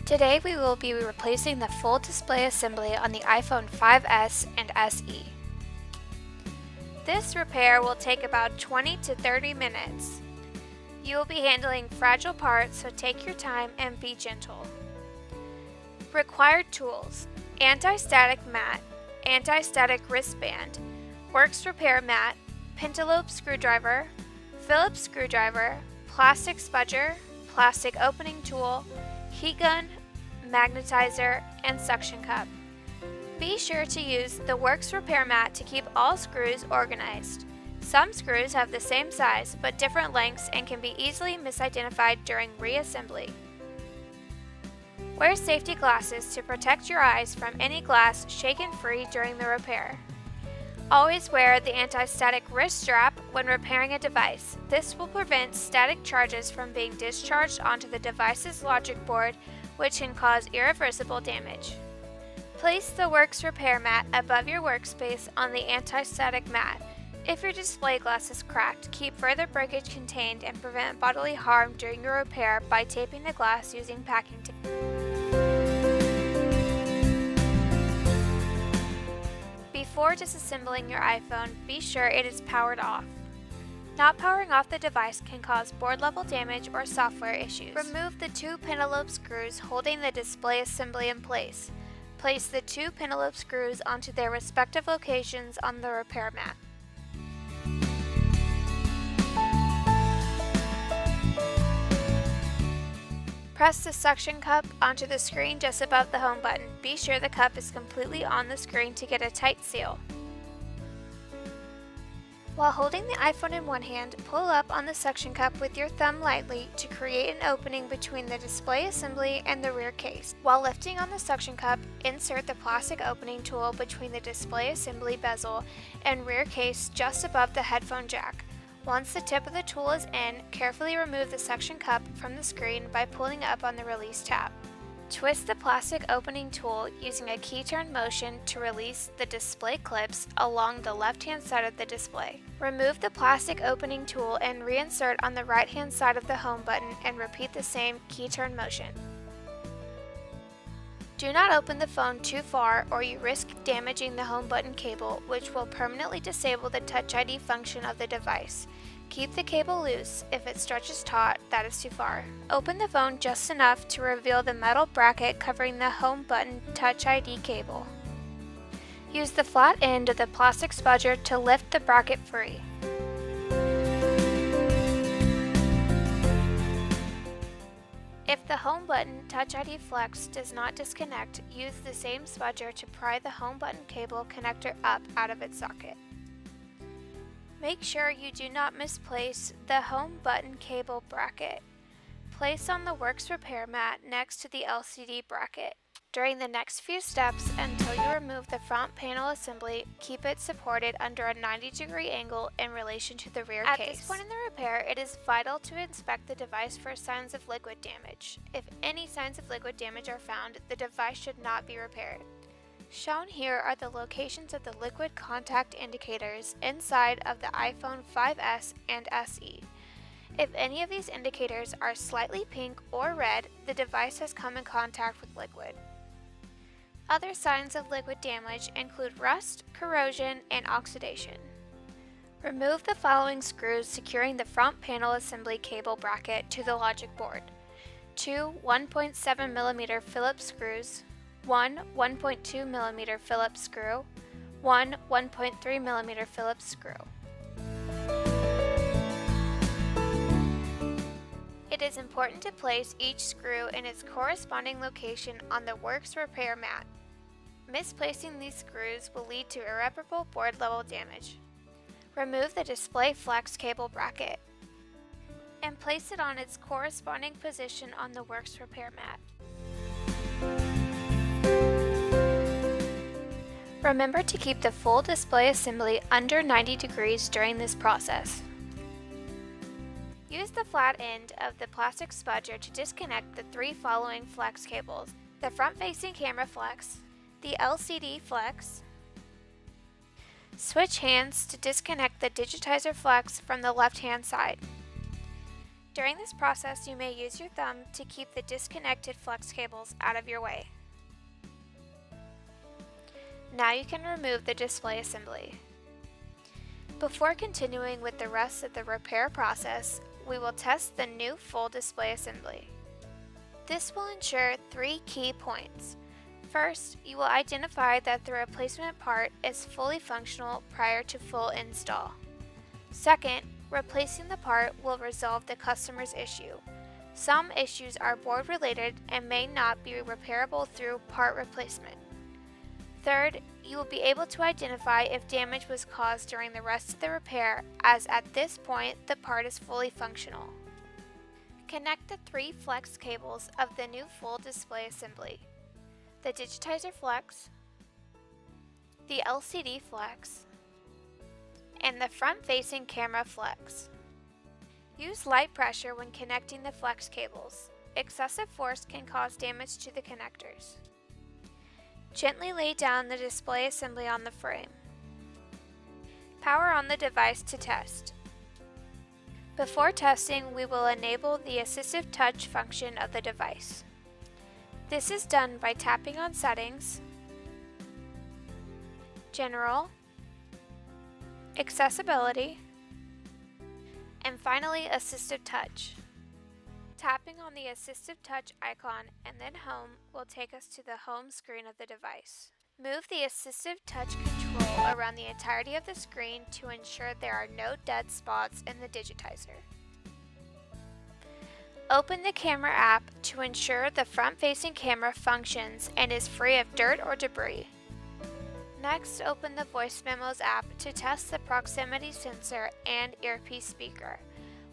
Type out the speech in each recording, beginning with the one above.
Today we will be replacing the full display assembly on the iPhone 5S and SE. This repair will take about 20 to 30 minutes. You will be handling fragile parts, so take your time and be gentle. Required tools: anti-static mat, anti-static wristband, works repair mat, pentalobe screwdriver, Phillips screwdriver, plastic spudger, plastic opening tool, heat gun, magnetizer, and suction cup. Be sure to use the works repair mat to keep all screws organized. Some screws have the same size but different lengths and can be easily misidentified during reassembly. Wear safety glasses to protect your eyes from any glass shaken free during the repair. Always wear the anti-static wrist strap when repairing a device. This will prevent static charges from being discharged onto the device's logic board, which can cause irreversible damage. Place the works repair mat above your workspace on the anti-static mat. If your display glass is cracked, keep further breakage contained and prevent bodily harm during your repair by taping the glass using packing tape. Before disassembling your iPhone, be sure it is powered off. Not powering off the device can cause board level damage or software issues. Remove the two pentalobe screws holding the display assembly in place. Place the two pentalobe screws onto their respective locations on the repair mat. Press the suction cup onto the screen just above the home button. Be sure the cup is completely on the screen to get a tight seal. While holding the iPhone in one hand, pull up on the suction cup with your thumb lightly to create an opening between the display assembly and the rear case. While lifting on the suction cup, insert the plastic opening tool between the display assembly bezel and rear case just above the headphone jack. Once the tip of the tool is in, carefully remove the suction cup from the screen by pulling up on the release tab. Twist the plastic opening tool using a key turn motion to release the display clips along the left-hand side of the display. Remove the plastic opening tool and reinsert on the right-hand side of the home button and repeat the same key turn motion. Do not open the phone too far or you risk damaging the home button cable, which will permanently disable the Touch ID function of the device. Keep the cable loose. If it stretches taut, that is too far. Open the phone just enough to reveal the metal bracket covering the home button Touch ID cable. Use the flat end of the plastic spudger to lift the bracket free. If the home button Touch ID Flex does not disconnect, use the same spudger to pry the home button cable connector up out of its socket. Make sure you do not misplace the home button cable bracket. Place on the works repair mat next to the LCD bracket. During the next few steps until you remove the front panel assembly, keep it supported under a 90-degree angle in relation to the rear case. At this point in the repair, it is vital to inspect the device for signs of liquid damage. If any signs of liquid damage are found, the device should not be repaired. Shown here are the locations of the liquid contact indicators inside of the iPhone 5S and SE. If any of these indicators are slightly pink or red, the device has come in contact with liquid. Other signs of liquid damage include rust, corrosion, and oxidation. Remove the following screws securing the front panel assembly cable bracket to the logic board. 2 1.7mm Phillips screws, 1 1.2mm Phillips screw, 1 1.3mm Phillips screw. It is important to place each screw in its corresponding location on the works repair mat. Misplacing these screws will lead to irreparable board level damage. Remove the display flex cable bracket and place it on its corresponding position on the works repair mat. Remember to keep the full display assembly under 90 degrees during this process. Use the flat end of the plastic spudger to disconnect the three following flex cables: the front-facing camera flex, the LCD flex. Switch hands to disconnect the digitizer flex from the left-hand side. During this process, you may use your thumb to keep the disconnected flex cables out of your way. Now you can remove the display assembly. Before continuing with the rest of the repair process, we will test the new full display assembly. This will ensure 3 key points. First, you will identify that the replacement part is fully functional prior to full install. Second, replacing the part will resolve the customer's issue. Some issues are board related and may not be repairable through part replacement. Third, you will be able to identify if damage was caused during the rest of the repair, as at this point the part is fully functional. Connect the 3 flex cables of the new full display assembly: the digitizer flex, the LCD flex, and the front-facing camera flex. Use light pressure when connecting the flex cables. Excessive force can cause damage to the connectors. Gently lay down the display assembly on the frame. Power on the device to test. Before testing, we will enable the assistive touch function of the device. This is done by tapping on Settings, General, Accessibility, and finally Assistive Touch. Tapping on the Assistive Touch icon and then Home will take us to the home screen of the device. Move the Assistive Touch control around the entirety of the screen to ensure there are no dead spots in the digitizer. Open the camera app to ensure the front-facing camera functions and is free of dirt or debris. Next, open the Voice Memos app to test the proximity sensor and earpiece speaker.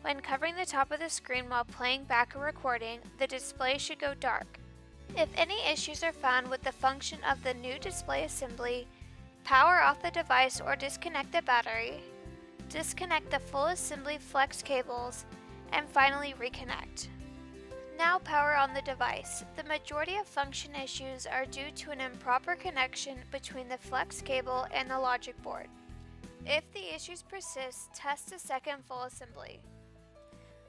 When covering the top of the screen while playing back a recording, the display should go dark. If any issues are found with the function of the new display assembly, power off the device or disconnect the battery, disconnect the full assembly flex cables, and finally reconnect. Now power on the device. The majority of function issues are due to an improper connection between the flex cable and the logic board. If the issues persist, test a second full assembly.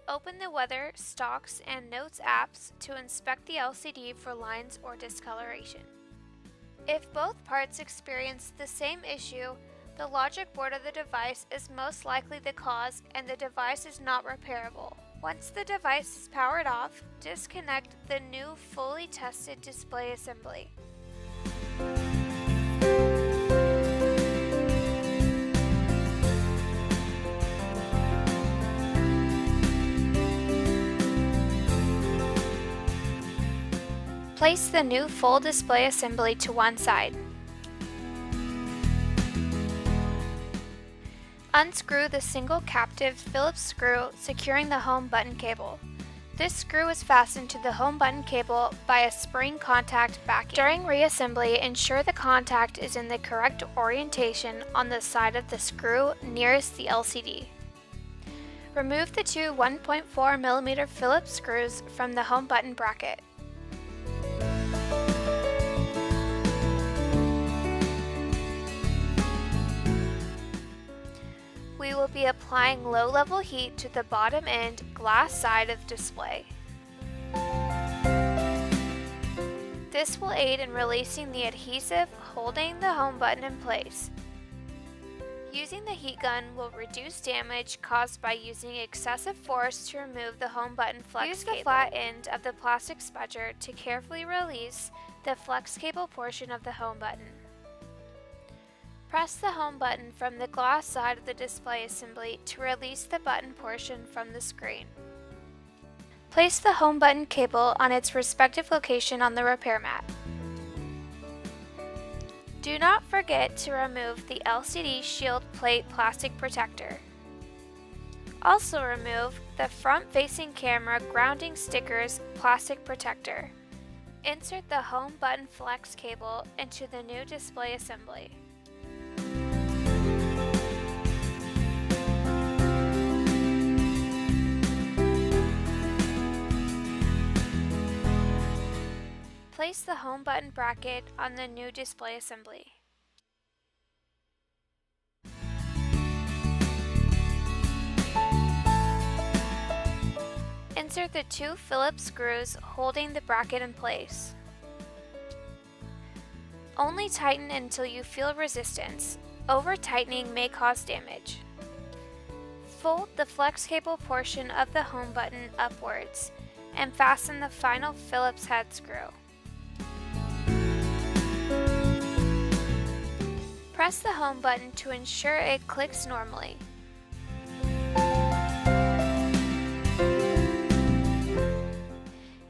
Open the Weather, Stocks, and Notes apps to inspect the LCD for lines or discoloration. If both parts experience the same issue, the logic board of the device is most likely the cause and the device is not repairable. Once the device is powered off, disconnect the new fully tested display assembly. Place the new full display assembly to one side. Unscrew the single captive Phillips screw securing the home button cable. This screw is fastened to the home button cable by a spring contact backing. During reassembly, ensure the contact is in the correct orientation on the side of the screw nearest the LCD. Remove the 2 1.4mm Phillips screws from the home button bracket. We will be applying low-level heat to the bottom end glass side of display. This will aid in releasing the adhesive holding the home button in place. Using the heat gun will reduce damage caused by using excessive force to remove the home button flex cable. Use the flat end of the plastic spudger to carefully release the flex cable portion of the home button. Press the home button from the glass side of the display assembly to release the button portion from the screen. Place the home button cable on its respective location on the repair mat. Do not forget to remove the LCD shield plate plastic protector. Also remove the front-facing camera grounding stickers plastic protector. Insert the home button flex cable into the new display assembly. Place the home button bracket on the new display assembly. Insert the 2 Phillips screws holding the bracket in place. Only tighten until you feel resistance. Over-tightening may cause damage. Fold the flex cable portion of the home button upwards and fasten the final Phillips head screw. Press the home button to ensure it clicks normally.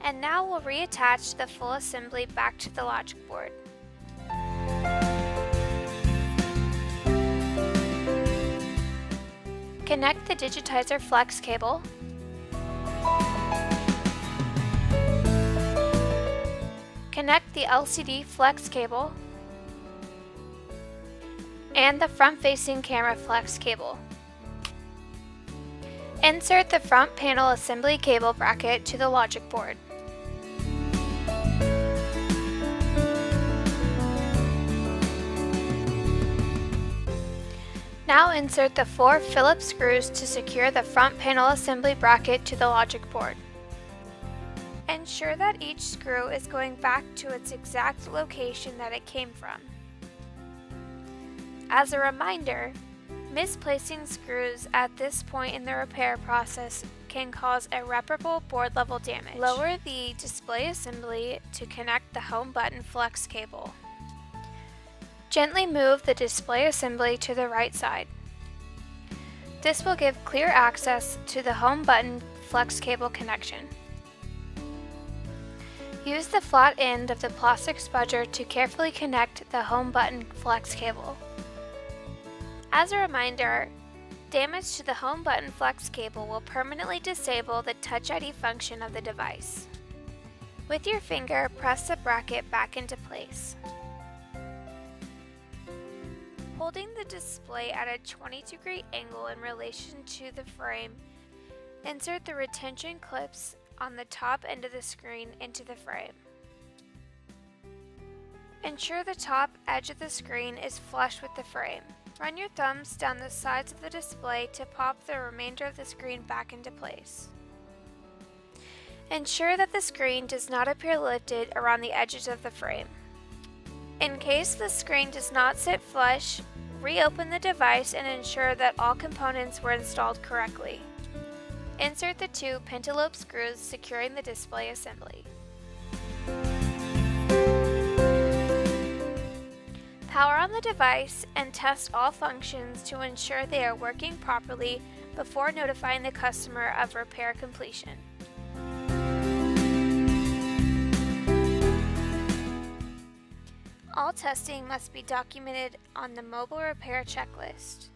And now we'll reattach the full assembly back to the logic board. Connect the digitizer flex cable. Connect the LCD flex cable and the front-facing camera flex cable. Insert the front panel assembly cable bracket to the logic board. Now insert the 4 Phillips screws to secure the front panel assembly bracket to the logic board. Ensure that each screw is going back to its exact location that it came from. As a reminder, misplacing screws at this point in the repair process can cause irreparable board level damage. Lower the display assembly to connect the home button flex cable. Gently move the display assembly to the right side. This will give clear access to the home button flex cable connection. Use the flat end of the plastic spudger to carefully connect the home button flex cable. As a reminder, damage to the home button flex cable will permanently disable the Touch ID function of the device. With your finger, press the bracket back into place. Holding the display at a 20-degree angle in relation to the frame, insert the retention clips on the top end of the screen into the frame. Ensure the top edge of the screen is flush with the frame. Run your thumbs down the sides of the display to pop the remainder of the screen back into place. Ensure that the screen does not appear lifted around the edges of the frame. In case the screen does not sit flush, reopen the device and ensure that all components were installed correctly. Insert the 2 pentalobe screws securing the display assembly. Power on the device and test all functions to ensure they are working properly before notifying the customer of repair completion. All testing must be documented on the mobile repair checklist.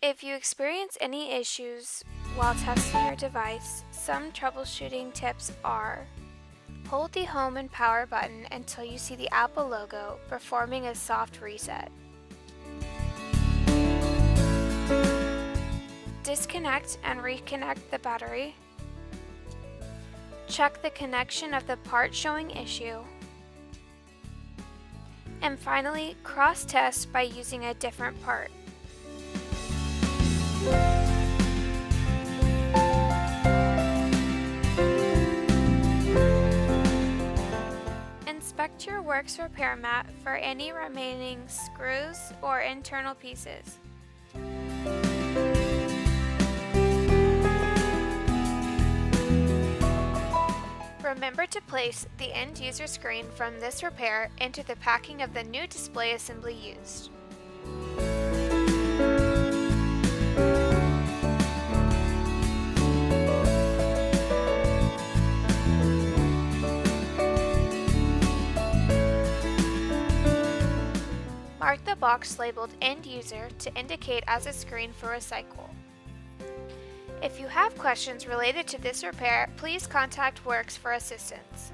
If you experience any issues while testing your device, some troubleshooting tips are: hold the home and power button until you see the Apple logo, performing a soft reset. Disconnect and reconnect the battery. Check the connection of the part showing issue. And finally, cross-test by using a different part. Inspect your works repair mat for any remaining screws or internal pieces. Remember to place the end user screen from this repair into the packing of the new display assembly used. Mark the box labeled End User to indicate as a screen for recycle. If you have questions related to this repair, please contact Works for assistance.